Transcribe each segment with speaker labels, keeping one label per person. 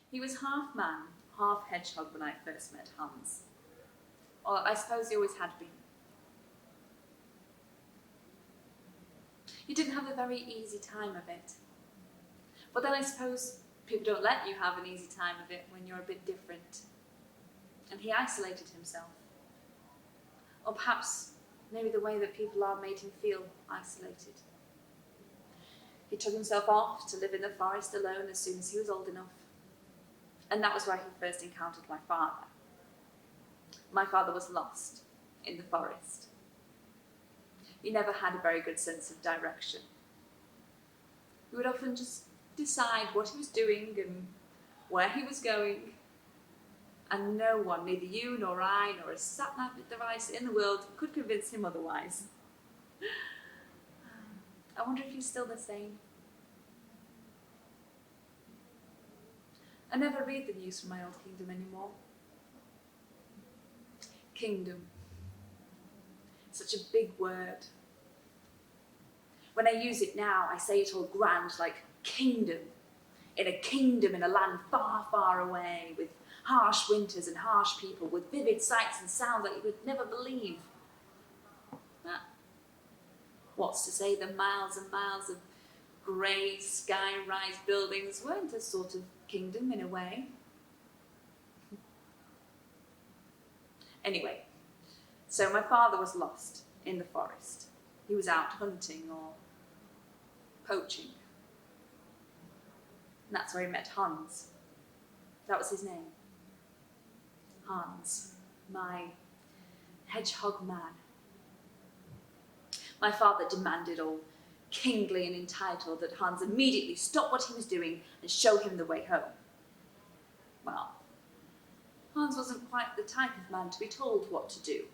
Speaker 1: He was half man, half hedgehog when I first met Hans. Or I suppose he always had been. You didn't have a very easy time of it. But then I suppose people don't let you have an easy time of it when you're a bit different. And he isolated himself. Or perhaps maybe the way that people are made him feel isolated. He took himself off to live in the forest alone as soon as he was old enough. And that was where he first encountered my father. My father was lost in the forest. He never had a very good sense of direction. He would often just decide what he was doing and where he was going. And no one, neither you nor I, nor a sat-nav device in the world, could convince him otherwise. I wonder if he's still the same. I never read the news from my old kingdom anymore. Kingdom. Such a big word. When I use it now, I say it all grand, like kingdom. In a kingdom in a land far, far away, with harsh winters and harsh people, with vivid sights and sounds that you would never believe. But what's to say the miles and miles of grey sky-rise buildings weren't a sort of kingdom in a way. Anyway, so my father was lost in the forest. He was out hunting or poaching. And that's where he met Hans. That was his name. Hans, my hedgehog man. My father demanded, all kingly and entitled, that Hans immediately stop what he was doing and show him the way home. Well, Hans wasn't quite the type of man to be told what to do.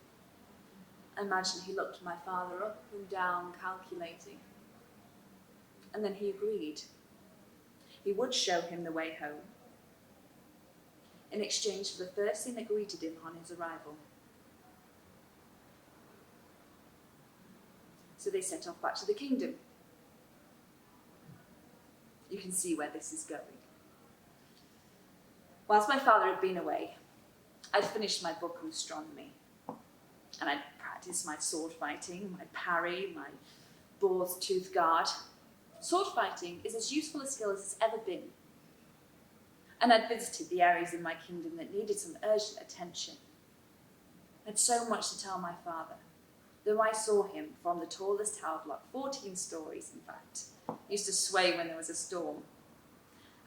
Speaker 1: I imagine he looked my father up and down, calculating. And then he agreed. He would show him the way home, in exchange for the first thing that greeted him on his arrival. So they set off back to the kingdom. You can see where this is going. Whilst my father had been away, I'd finished my book on astronomy, and I'd practiced my sword fighting, my parry, my boar's tooth guard. Sword fighting is as useful a skill as it's ever been. And I'd visited the areas in my kingdom that needed some urgent attention. I had so much to tell my father, though I saw him from the tallest tower block, 14 stories in fact. He used to sway when there was a storm.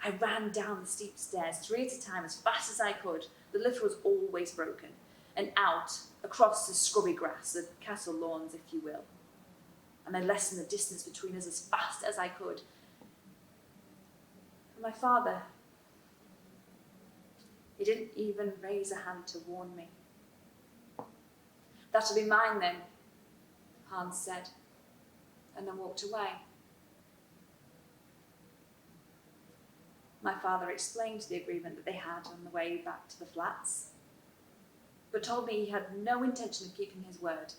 Speaker 1: I ran down the steep stairs 3 at a time as fast as I could. The lift was always broken. And out, across the scrubby grass, the castle lawns, if you will. And I lessened the distance between us as fast as I could. And my father, he didn't even raise a hand to warn me. "That'll be mine then," Hans said, and then walked away. My father explained the agreement that they had on the way back to the flats, but told me he had no intention of keeping his word.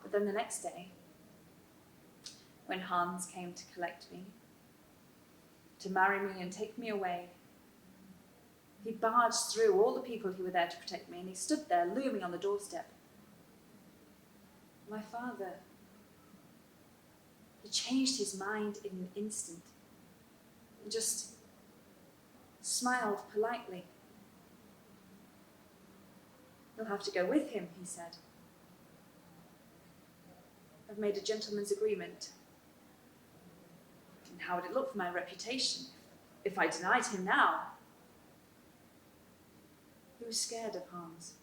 Speaker 1: But then the next day, when Hans came to collect me, to marry me and take me away, he barged through all the people who were there to protect me, and he stood there looming on the doorstep. My father, he changed his mind in an instant and just smiled politely. "You'll have to go with him," he said. "I've made a gentleman's agreement. And how would it look for my reputation if I denied him now?" He was scared of Hans.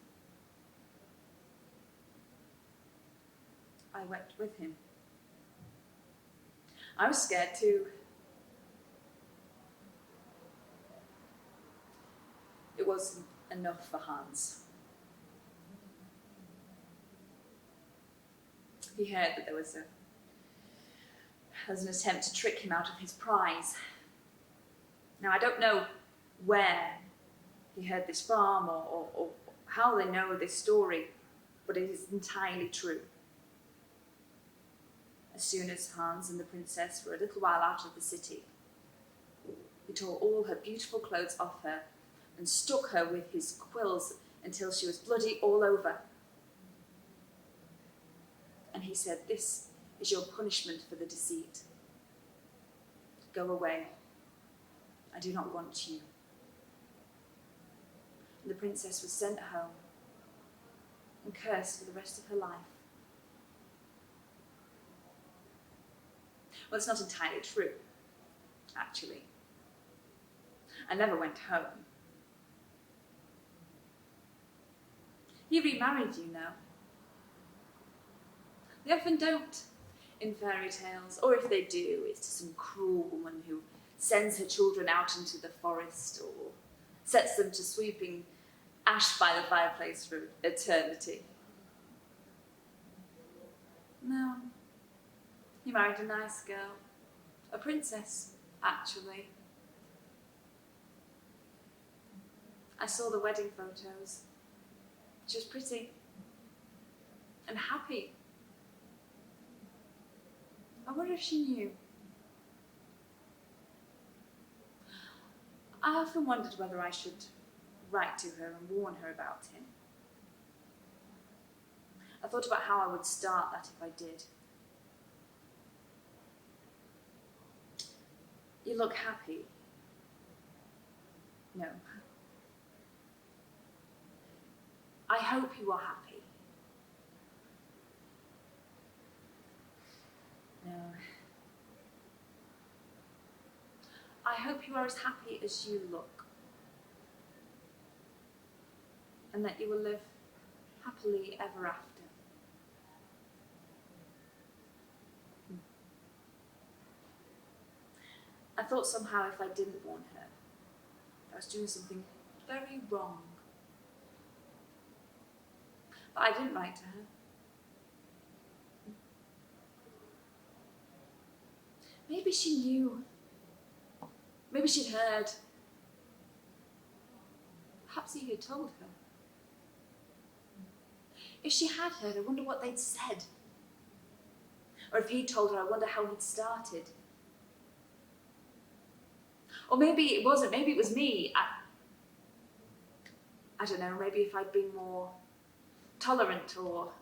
Speaker 1: I went with him. I was scared too. it wasn't enough for Hans. He heard that there was an attempt to trick him out of his prize. Now, I don't know where he heard this from or how they know this story, but it is entirely true. As soon as Hans and the princess were a little while out of the city, he tore all her beautiful clothes off her and stuck her with his quills until she was bloody all over. And he said, "This is your punishment for the deceit. Go away. I do not want you." And the princess was sent home and cursed for the rest of her life. Well, it's not entirely true, actually. I never went home. He remarried, you know. They often don't in fairy tales, or if they do, it's to some cruel woman who sends her children out into the forest or sets them to sweeping ash by the fireplace for eternity. No, he married a nice girl, a princess, actually. I saw the wedding photos. She was pretty and happy. I wonder if she knew. I often wondered whether I should write to her and warn her about him. I thought about how I would start that if I did. You look happy. No. I hope you are happy. No. I hope you are as happy as you look. And that you will live happily ever after. I thought somehow if I didn't warn her, I was doing something very wrong. But I didn't write to her. Maybe she knew. Maybe she'd heard. Perhaps he had told her. If she had heard, I wonder what they'd said. Or if he'd told her, I wonder how he'd started. Or maybe it wasn't, maybe it was me. I don't know, maybe if I'd been more tolerant or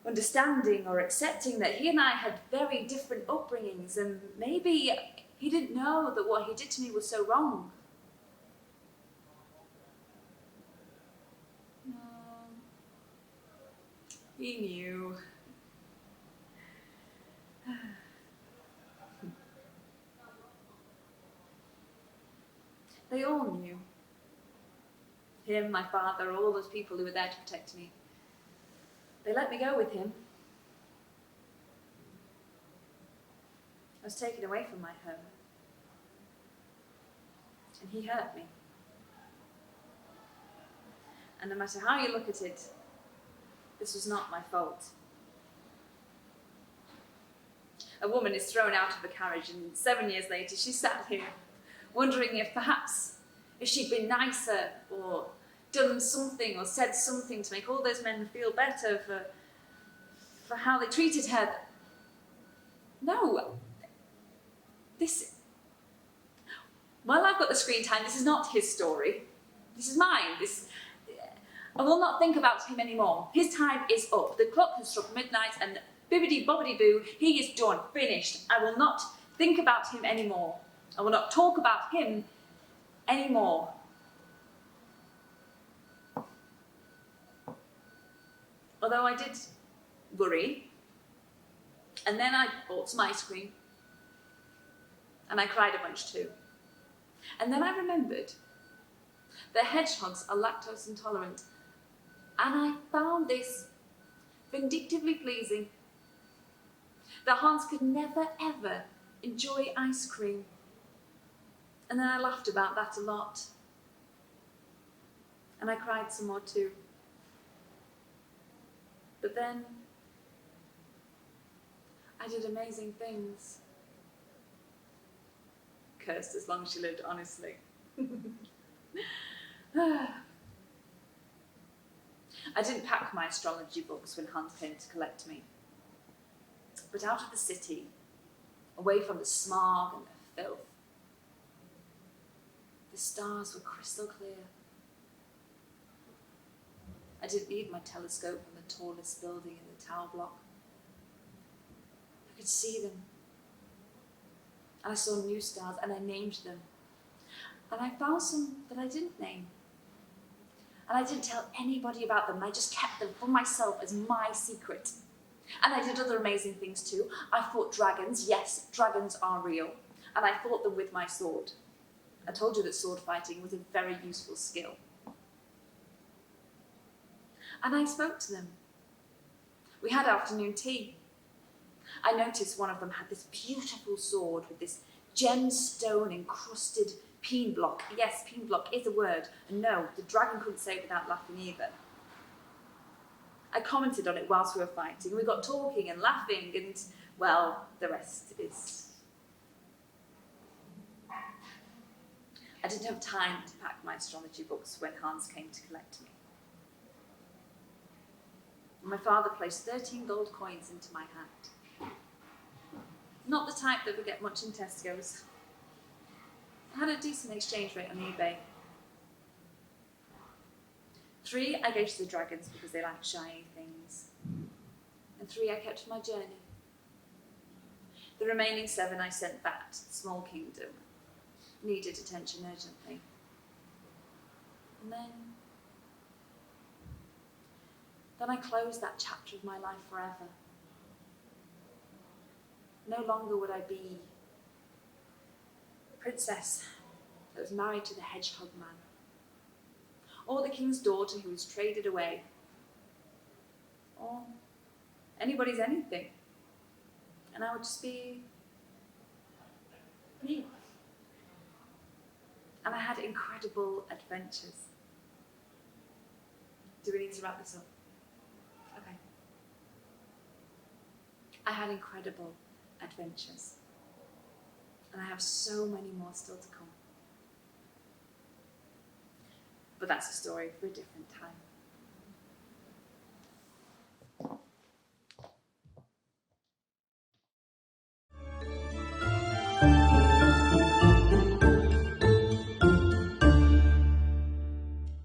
Speaker 1: understanding or accepting that he and I had very different upbringings, and maybe he didn't know that what he did to me was so wrong. No, he knew. They all knew. Him, my father, all those people who were there to protect me. They let me go with him. I was taken away from my home. And he hurt me. And no matter how you look at it, this was not my fault. A woman is thrown out of a carriage, and 7 years later she sat here, wondering if perhaps if she'd been nicer or done something or said something to make all those men feel better for how they treated her. No. While I've got the screen time, this is not his story. This is mine. I will not think about him anymore. His time is up. The clock has struck midnight and bibbidi bobbidi boo, he is done, finished. I will not think about him anymore. I will not talk about him anymore. Although I did worry, and then I bought some ice cream, and I cried a bunch too. And then I remembered that hedgehogs are lactose intolerant, and I found this vindictively pleasing, that Hans could never ever enjoy ice cream. And then I laughed about that a lot. And I cried some more too. But then I did amazing things. Cursed as long as she lived, honestly. I didn't pack my astrology books when Hans came to collect me. But out of the city, away from the smog and the filth, the stars were crystal clear. I didn't need my telescope from the tallest building in the tower block. I could see them. And I saw new stars and I named them. And I found some that I didn't name. And I didn't tell anybody about them. I just kept them for myself as my secret. And I did other amazing things too. I fought dragons. Yes, dragons are real. And I fought them with my sword. I told you that sword fighting was a very useful skill. And I spoke to them. We had afternoon tea. I noticed one of them had this beautiful sword with this gemstone encrusted peen block. Yes, peen block is a word. And no, the dragon couldn't say it without laughing either. I commented on it whilst we were fighting. We got talking and laughing and, well, the rest is... I didn't have time to pack my astrology books when Hans came to collect me. My father placed 13 gold coins into my hand. Not the type that would get much in Tesco's. I had a decent exchange rate on eBay. 3 I gave to the dragons because they like shiny things. And 3 I kept for my journey. The remaining 7 I sent back to the small kingdom. Needed attention urgently. And then I closed that chapter of my life forever. No longer would I be a princess that was married to the hedgehog man, or the king's daughter who was traded away, or anybody's anything. And I would just be me. And I had incredible adventures. Do we need to wrap this up? Okay. I had incredible adventures. And I have so many more still to come. But that's a story for a different time.